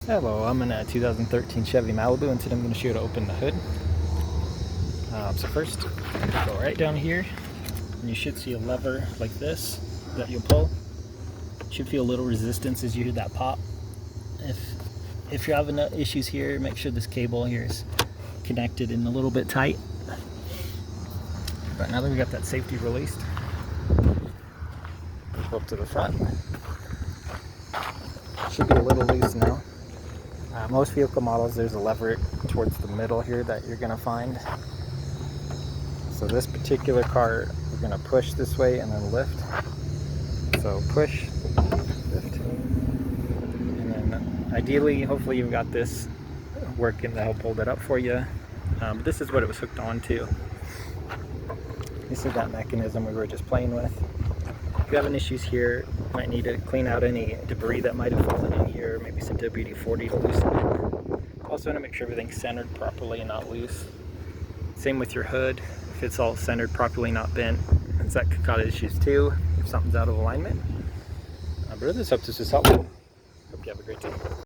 Hello, I'm in a 2013 Chevy Malibu, and today I'm going to show you how to open the hood. So first, go right down here, and you should see a lever like this that you'll pull. You should feel a little resistance as you hear that pop. If you're having issues here, make sure this cable here is connected and a little bit tight. But now that we got that safety released, go up to the front. Should be a little loose now. Most vehicle models, there's a lever towards the middle here that you're going to find. So this particular car, we're going to push this way and then lift. So push, lift, and then ideally, hopefully you've got this working to help hold it up for you. But this is what it was hooked on to. This is that mechanism we were just playing with. If you're having issues here, you might need to clean out any debris that might have fallen in here, maybe some WD-40 to loosen it. Also want to make sure everything's centered properly and not loose. Same with your hood. If it's all centered properly, not bent, that could cause issues too if something's out of alignment. But I just hope this was helpful. Hope you have a great day.